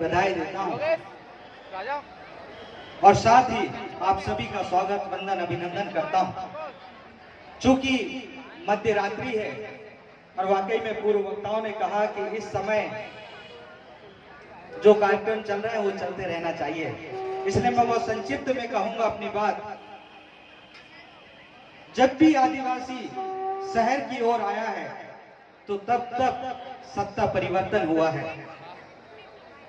बधाई देता हूं और साथ ही आप सभी का स्वागत वंदन अभिनंदन करता हूं। चूंकि मध्य रात्रि है और वाकई में पूर्व वक्ताओं ने कहा कि इस समय जो कार्यक्रम चल रहे हैं वो चलते रहना चाहिए, इसलिए मैं बहुत संक्षिप्त में कहूंगा अपनी बात। जब भी आदिवासी शहर की ओर आया है तो तब तक सत्ता परिवर्तन हुआ है।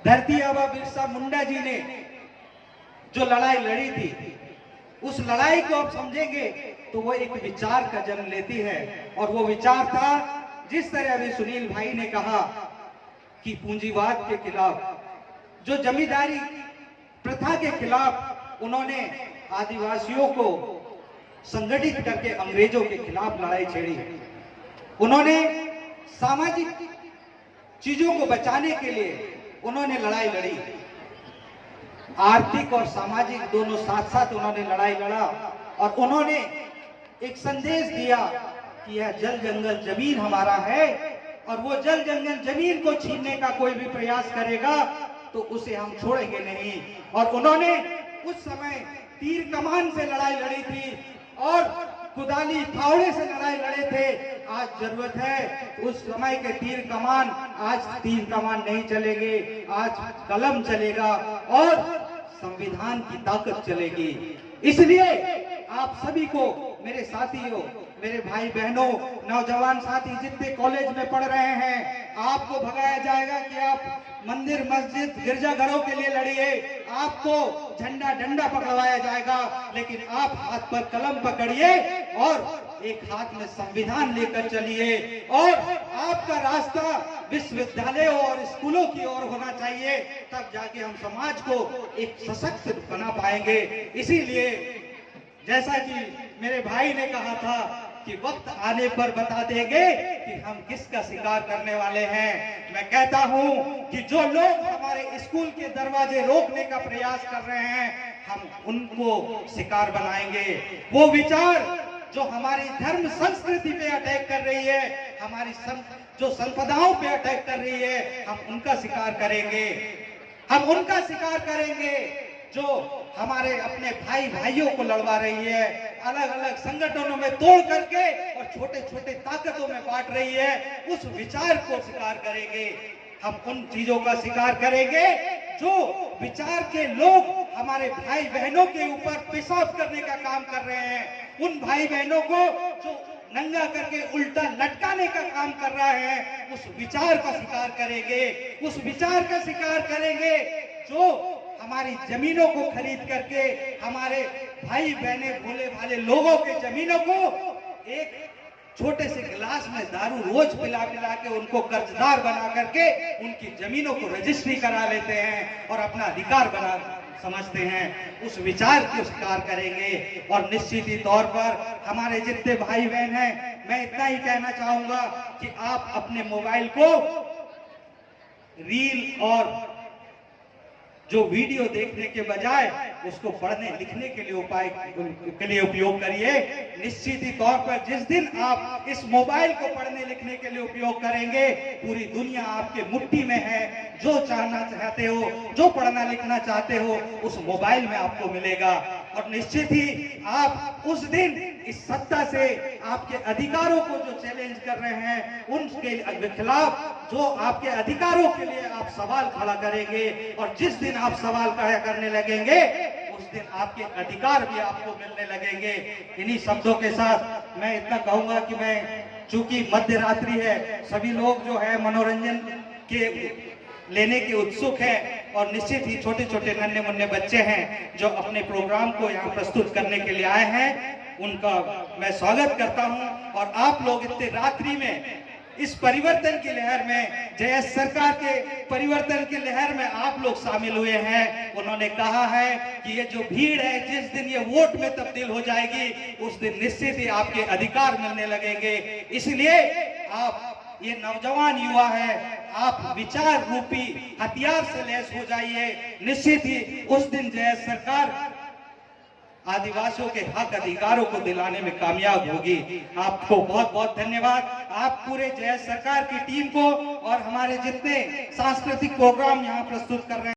धरती आबा बिरसा मुंडा जी ने जो लड़ाई लड़ी थी, उस लड़ाई को आप समझेंगे तो वो एक विचार का जन्म लेती है, और वो विचार था जिस तरह अभी सुनील भाई ने कहा कि पूंजीवाद के खिलाफ, जो जमींदारी प्रथा के खिलाफ उन्होंने आदिवासियों को संगठित करके अंग्रेजों के खिलाफ लड़ाई छेड़ी। उन्होंने सामाजिक चीजों को बचाने के लिए उन्होंने लड़ाई लड़ी। आर्थिक और सामाजिक दोनों साथ साथ उन्होंने लड़ाई लड़ा, और उन्होंने एक संदेश दिया कि यह जल जंगल जमीन हमारा है, और वो जल जंगल जमीन को छीनने का कोई भी प्रयास करेगा तो उसे हम छोड़ेंगे नहीं। और उन्होंने उस समय तीर कमान से लड़ाई लड़ी थी और कुदाली फावड़े से लड़ाई लड़े थे। आज जरूरत है उस समय के तीर कमान, आज तीर कमान नहीं चलेंगे, आज कलम चलेगा और संविधान की ताकत चलेगी। इसलिए आप सभी को, मेरे साथियों, मेरे भाई बहनों, नौजवान साथी जितने कॉलेज में पढ़ रहे हैं, आपको भगाया जाएगा कि आप मंदिर मस्जिद गिरजाघरों के लिए लड़िए, आपको झंडा डंडा पकड़वाया जाएगा, लेकिन आप हाथ पर कलम पकड़िए और एक हाथ में संविधान लेकर चलिए, और आपका रास्ता विश्वविद्यालयों और स्कूलों की ओर होना चाहिए। तब जाके हम समाज को एक सशक्त बना पाएंगे। इसीलिए जैसा कि मेरे भाई ने कहा था कि वक्त आने पर बता देंगे कि हम किसका शिकार करने वाले हैं। मैं कहता हूं कि जो लोग हमारे स्कूल के दरवाजे रोकने का प्रयास कर रहे हैं, हम उनको शिकार बनाएंगे। वो विचार जो हमारी धर्म संस्कृति पे अटैक कर रही है, हमारी जो संपदाओं पे अटैक कर रही है, हम उनका शिकार करेंगे। हम उनका शिकार करेंगे जो हमारे अपने भाई भाइयों को लड़वा रही है, अलग अलग संगठनों में तोड़ करके और छोटे छोटे ताकतों में बांट रही है। उस विचार को शिकार करेंगे। हम उन चीजों का शिकार करेंगे जो विचार के लोग हमारे भाई बहनों के ऊपर पेशाब करने का काम कर रहे हैं। उन भाई बहनों को जो नंगा करके उल्टा लटकाने का काम कर रहा है, उस विचार का शिकार करेंगे। उस विचार का शिकार करेंगे जो हमारी जमीनों को खरीद करके हमारे भाई बहने भोले भाले लोगों के जमीनों को एक छोटे से गिलास में दारू रोज पिला पिला के उनको कर्जदार बना करके उनकी जमीनों को रजिस्ट्री करा लेते हैं और अपना अधिकार बना समझते हैं। उस विचार को स्वीकार करेंगे। और निश्चित ही तौर पर हमारे जितने भाई बहन हैं, मैं इतना ही कहना चाहूंगा कि आप अपने मोबाइल को रील और जो वीडियो देखने के बजाय उसको पढ़ने लिखने के लिए उपयोग करिए। निश्चित ही तौर पर जिस दिन आप इस मोबाइल को पढ़ने लिखने के लिए उपयोग करेंगे, पूरी दुनिया आपके मुट्ठी में है। जो चाहना चाहते हो, जो पढ़ना लिखना चाहते हो, उस मोबाइल में आपको मिलेगा। और निश्चित ही आप उस दिन इस सत्ता से आपके अधिकारों को जो चैलेंज कर रहे हैं, उनके खिलाफ जो आपके अधिकारों के लिए आप सवाल खड़ा करेंगे, और जिस दिन आप सवाल खड़ा करने लगेंगे उस दिन आपके अधिकार भी आपको मिलने लगेंगे। इन्हीं शब्दों के साथ मैं इतना कहूंगा कि चूंकि मध्य रात्रि है, सभी लोग जो है मनोरंजन के लेने के उत्सुक है, और निश्चित ही छोटे छोटे नन्हे मुन्ने बच्चे हैं जो अपने प्रोग्राम को यहाँ प्रस्तुत करने के लिए आए हैं, उनका मैं स्वागत करता हूं। और आप लोग इतने रात्रि में इस परिवर्तन की लहर में, जयस सरकार के परिवर्तन की लहर में आप लोग शामिल हुए हैं। उन्होंने कहा है कि ये जो भीड़ है, जिस दिन ये वोट में तब्दील हो जाएगी, उस दिन निश्चित ही आपके अधिकार मिलने लगेंगे। इसलिए आप ये नौजवान युवा है, आप विचार रूपी हथियार से लैस हो जाइए। निश्चित ही उस दिन जयस सरकार आदिवासियों के हक अधिकारों को दिलाने में कामयाब होगी। आपको बहुत बहुत धन्यवाद। आप पूरे जय सरकार की टीम को और हमारे जितने सांस्कृतिक प्रोग्राम यहाँ प्रस्तुत कर रहे हैं